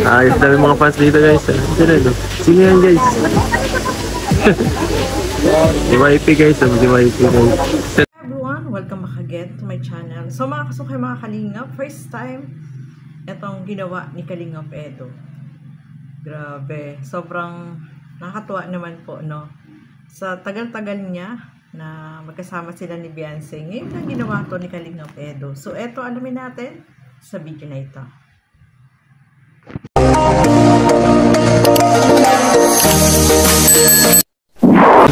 Ayos dami mga fans dito guys. Sino yan guys? Si YP guys, si YP guys. Everyone, welcome back again to my channel. So mga kasukay, mga Kalingap, first time itong ginawa ni Kalingap Edo. Grabe, sobrang nakakatuwa naman po, no? Sa tagal-tagal niya na magkasama sila ni Beyonce, ngayon lang ginawa to ni Kalingap Edo. So eto, alamin natin sa video na ito.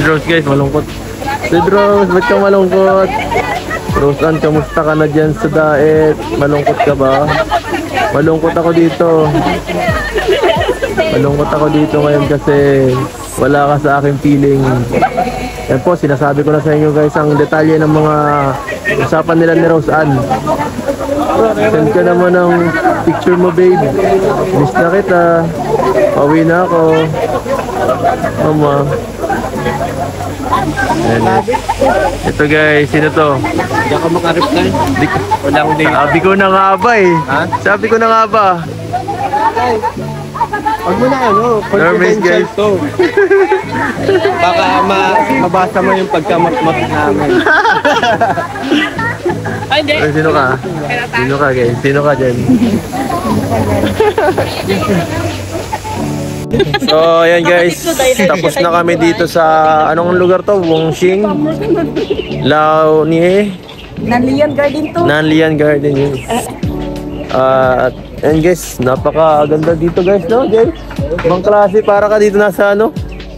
Rose guys, malungkot. Rose, ba't ka malungkot? Roseanne, kamusta ka na dyan sa diet? Malungkot ka ba? Malungkot ako dito. Malungkot ako dito ngayon kasi wala ka sa aking feeling. Yan po, sinasabi ko na sa inyo guys ang detalye ng mga usapan nila ni Roseanne. Send ka naman ng picture mo babe. Miss na kita. Pauwi na ako. Mama. Ito guys, sino to? Hindi ako makareply. Sabi ko na nga ba eh. Ha? Sabi ko na nga ba? Huwag mo na confidential to. Baka mabasa mo yung pagkamatmat namin. Sino ka? Sino ka guys? Sino ka dyan? So ayan guys, tapos na kami dito sa anong lugar to? Wongxing Laonie Nanlian Garden to. Nanlian Garden yun. At ayan guys, napakaganda dito guys, no guys? Ibang klase, para ka dito nasa ano?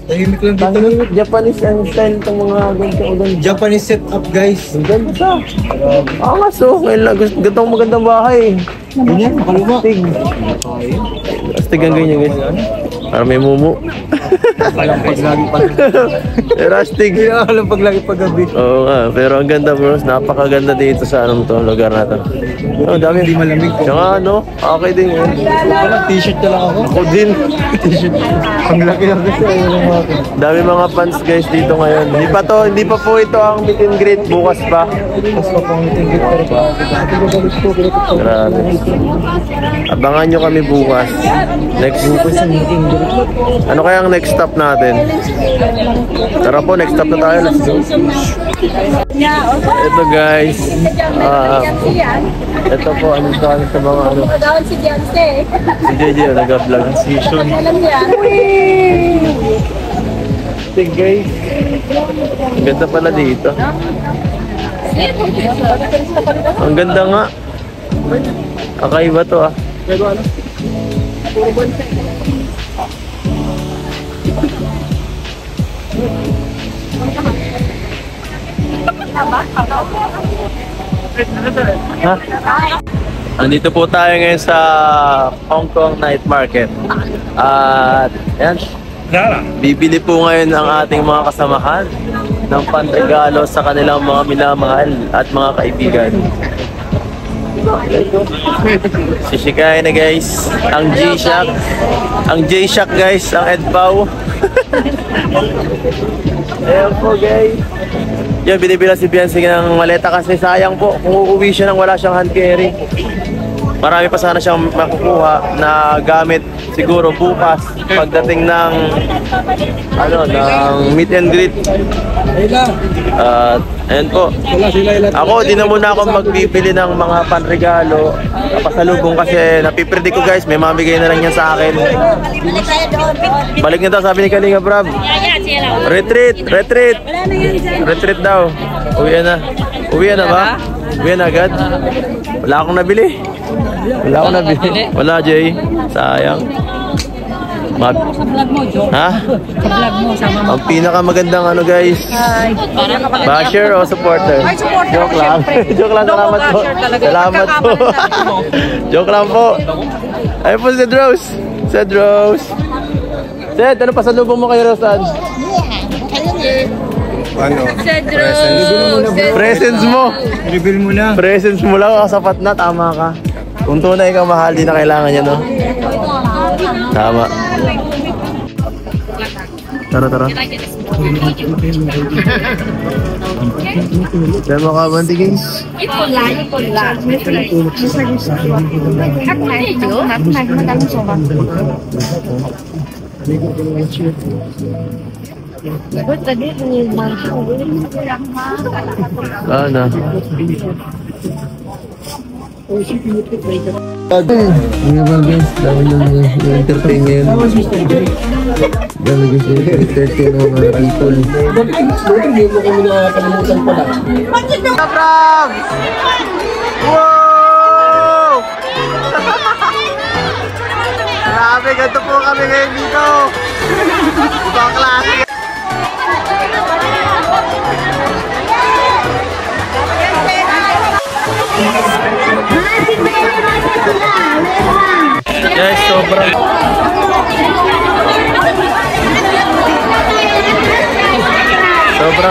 Tahimik lang dito. Tahimik, Japanese ang style itong mga ganito. Japanese setup guys. Ang ganda. Angas oh, ngayon lang gantong magandang bahay. Ganyan, makaluma. Astig. Astig ang ganyan guys. Para may mumu. Alam pag lagi pag Pero astig. alam pag lagi pag gabi. Oo nga, pero ang ganda bros. Napakaganda dito sa anong to, lugar na to. Oh, dami. Hindi malamig. Tsaka ano, okay din yun. Walang t-shirt na lang ako. Ako din. T-shirt. Ang laki lang kasi ayaw lang ako. Dami mga fans guys dito ngayon. Hindi pa po ito ang meet and greet. Bukas pa. Mas papangitin kita pa. Grabe. Abangan nyo kami bukas. Next meeting. Ano kaya ang next stop natin? Tara po, next stop na tayo. Let's go. Ito guys. Ito po, ano sa mga ano. Si Beyonce. Si JJ, nag-vlog. Season. Alam niya. Sige guys. Ang ganda pala dito. Ang ganda nga. Kakaiba to ah. Ha? Andito po tayo ngayon sa Hong Kong Night Market. At yan, bibili po ngayon ang ating mga kasamahan ng panregalo sa kanilang mga minamahal at mga kaibigan. Sisikain na guys ang G-Shock. Ang J-Shock guys, ang Edpao. Ayan po guys. Yan, binibila si Beyonce ng maleta kasi sayang po kung uuwi siya nang wala siyang hand carry. Marami pa sana siyang makukuha na gamit siguro bukas pagdating ng ng meet and greet. Ayan po. Ako, di na muna ako magbibili ng mga panregalo pasalubong kasi napipredict ko guys, may mamigay na lang yan sa akin. Balik na daw, sabi ni Kalinga Brab. Retreat daw. Uwi na ba? Uwi na agad? Wala akong nabili. Wala Jay. Sayang. Vlog mo, Joe. Ha? Vlog mo, sama mo. Ang pinakamagandang ano guys, basher o supporter? Joke lang. Joke lang, salamat po. Salamat po. Joke lang po. Ayun po si Rose. Sed, ano pasalubong mo kay Roseanne? Ano? Presents mo. Reveal mo na. Presents mo lang, sapat na, tama ka. Kung tunay kang mahal, di na kailangan niya, no? Tama. Tara. Kaya makabanti guys. Sana. Mga guys, dami nang entertain ngayon. Dami guys na entertain ng mga people. Kaprab! Wow! Grabe, ganito po kami ngayon dito. Ibang klase. Guys, sobrang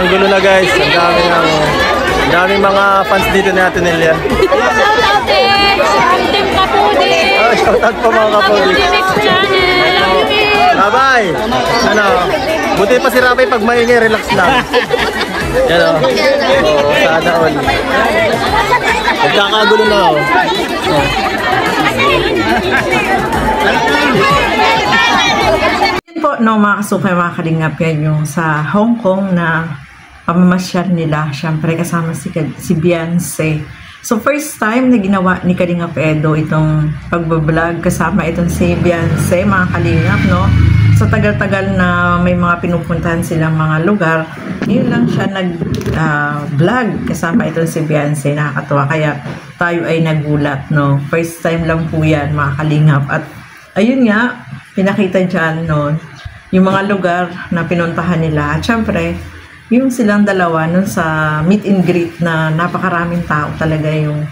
gulo na guys. Ang daming mga fans dito ni Ate Nelia. Team Kapudi! Oh, shoutout po mga Kapudi. Bye-bye! Ano, buti pa si Rapay pag maingay, relax lang. Yan o. Oo, sana all. Nagkakagulo na o. Po, no, mga kasukay, mga kalingap, yan yung sa Hong Kong na pamamasyal nila. Siyempre kasama si Beyonce. So first time na ginawa ni Kalingap Edo itong pagbablog kasama itong si Beyonce, mga kalingap, no? So tagal-tagal na may mga pinupuntahan silang mga lugar, yun lang siya nag-vlog kasama itong si Beyonce. Nakakatuwa, kaya tayo ay nagulat, no? First time lang po yan, mga kalingap. At ayun nga, pinakita dyan, no? Yung mga lugar na pinuntahan nila. At syempre, yung silang dalawa nun sa meet and greet na napakaraming tao talaga yung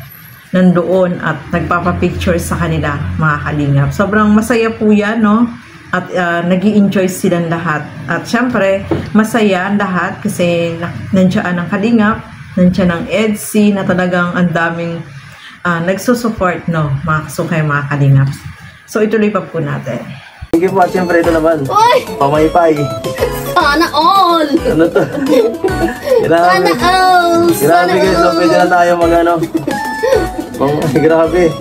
nandoon at nagpapapicture sa kanila, mga kalingap. Sobrang masaya po yan, no? At nag-i-enjoy silang lahat. At syempre, masaya ang lahat kasi nandiyan ang kalingap, nandiyan ang EDC na talagang ang daming nagsusupport, no? Mga kasukay, mga kalingap. So, ituloy pa po natin. Sige po, at syempre ito naman. Uy! Pamaypay. Sana all! Ano to? Sana all! Grabe guys, so pwede na tayo mag-ano. Grabe.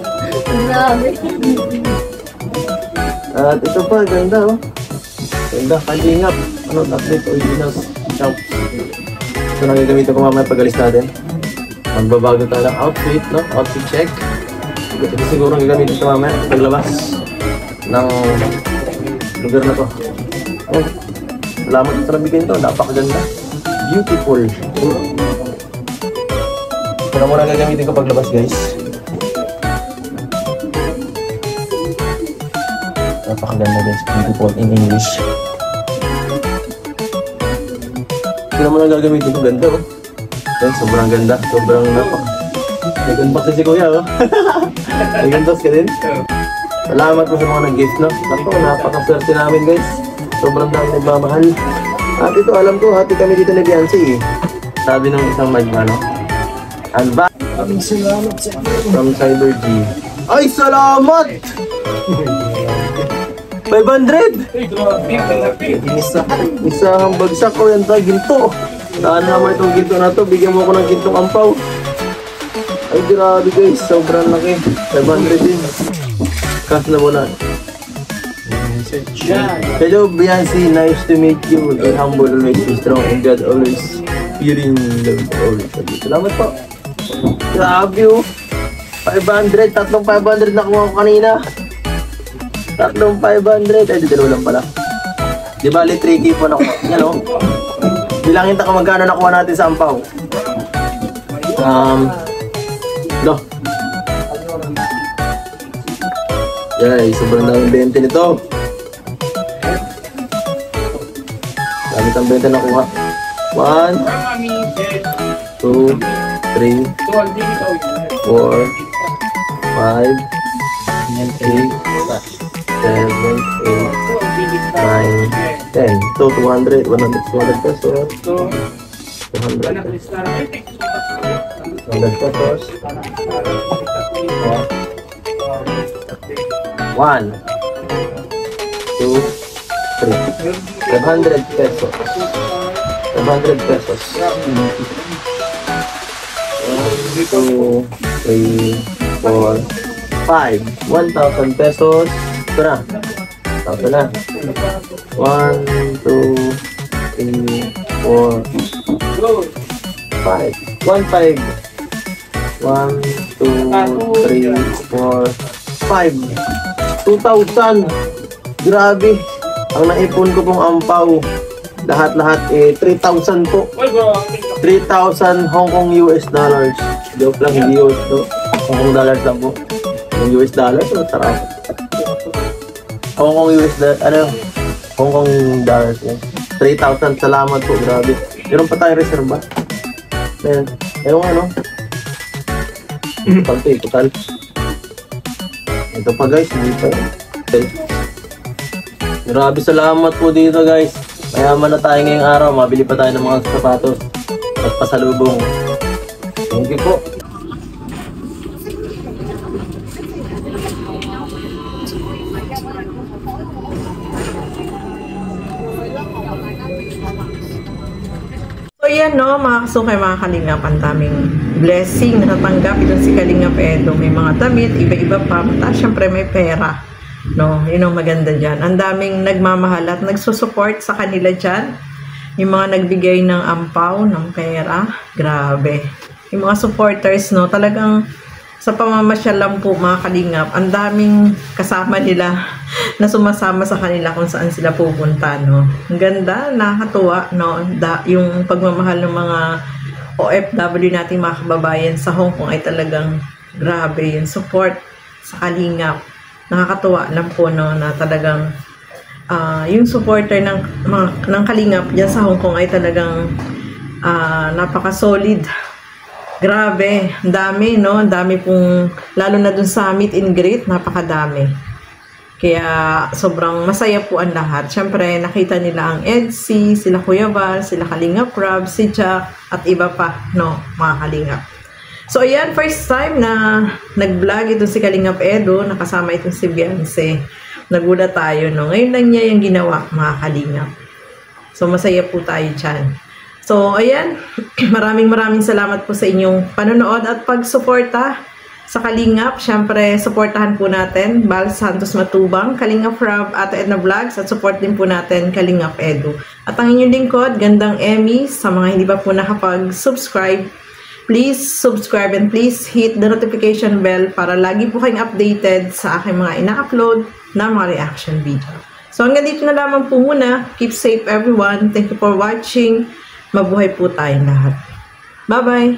Grabe. At ito pa, ganda oh. Ganda, kalingap. Ano, update originals. Champ. Ito na gagamitin ko mamaya pag-alis natin. Magbabago tayo ng outfit, no? Outfit check. Ito siguro ang gagamitin ito mamaya paglabas ng lugar na to. Oh. Salamat sa nabigyan ito, napakaganda. Beautiful. Ito na muna gagamitin ko paglabas guys. Napakaganda guys, beautiful in English. Ito na muna gagamitin ko, ganda oh. Guys, sobrang ganda, sobrang nag-unbox si Kuya oh. Nag-unbox ka din? Salamat po sa mga nag-gift, no? Ako, napakaswerte namin guys. Sobrang dami nagmamahal. At ito, alam ko, hati kami dito ni Beyonce eh. Sabi ng isang magmano. And back from Cyber G. Ay, salamat! 500! Isang bagsak ko yan tayo, ginto. Saan naman itong ginto na to? Bigyan mo ko ng gintong ampaw. Ay, grabe guys, sobrang laki. 500 din. Cash na muna. Hello Beyonce, nice to meet you. Be humble, always be strong, and God always fearing love always. Salamat po. Grabe oh. 500, tatlong 500 nakuha ko kanina. Tatlong 500. Ay, dito lang pala. Di ba, 3K po nakuha. Yan oh. Bilangin ta kung magkano nakuha natin sa ampaw. No. Guys, sobrang daming 20 nito. Dami ang 20 nakuha. 1, 2, 3, 4, 5, 6, 7, 8, 9, 10. So, 200 pesos. 200 pesos. 1, 2, 3. 500 pesos. 500 pesos. 2, 3, 4, 5. 1,000 pesos. Ito na. Ito na. 1, 2, 3, 4, 5. 1,500. 1, 2, 3, 4, 5. 2,000. Grabe. Ang naipon ko pong ampaw. Lahat-lahat 3,000 po. 3,000 Hong Kong US dollars. Joke lang, hindi US to. Hong Kong dollars lang po. Yung US dollars, sarap. Hong Kong US dollars, Hong Kong dollars yan. 3,000, salamat po, grabe. Meron pa tayo reserva. Ayan, ayun total. Ito pa guys, hindi pa. Okay. Grabe, salamat po dito guys. Mayaman na tayo ngayong araw, mabili pa tayo ng mga sapatos at pasalubong. Thank you po. So yan no, mga kasukay, mga kalingap, ang daming blessing na natanggap itong si Kalingap Edo. May mga damit, iba-iba pa, tapos syempre may pera. No, yun ang maganda dyan. Ang daming nagmamahal at nagsusupport sa kanila dyan. Yung mga nagbigay ng ampaw, ng pera, grabe. Yung mga supporters, no, talagang sa pamamasyal lang po, mga kalingap, ang daming kasama nila na sumasama sa kanila kung saan sila pupunta, no. Ang ganda, nakakatuwa, no, yung pagmamahal ng mga OFW nating mga kababayan sa Hong Kong ay talagang grabe yung support sa kalingap. Nakakatuwa lang po, no, na talagang yung supporter ng kalingap dyan sa Hong Kong ay talagang napaka-solid. Grabe, ang dami, no? Ang dami pong, lalo na dun sa meet and greet, napakadami. Kaya sobrang masaya po ang lahat. Siyempre, nakita nila ang EDC, sila Kuya Val, sila Kalingap Rob, si Jack, at iba pa, no, mga kalingap. So, ayan, first time na nag-vlog itong si Kalingap Edo, nakasama itong si Beyonce. Nagulat tayo, no? Ngayon lang niya yung ginawa, mga kalingap. So, masaya po tayo dyan. So, ayan, maraming salamat po sa inyong panonood at pagsuporta sa Kalingap. Siyempre, suportahan po natin Val Santos Matubang, Kalingap Rob, Ate Edna Vlogs, at support din po natin Kalingap Edo. At ang inyong lingkod, Gandang Emmy, sa mga hindi pa po nakapag-subscribe, please subscribe and please hit the notification bell para lagi po kayong updated sa aking mga ina-upload na mga reaction video. So hanggang dito na lamang po muna. Keep safe everyone. Thank you for watching. Mabuhay po tayong lahat. Bye-bye!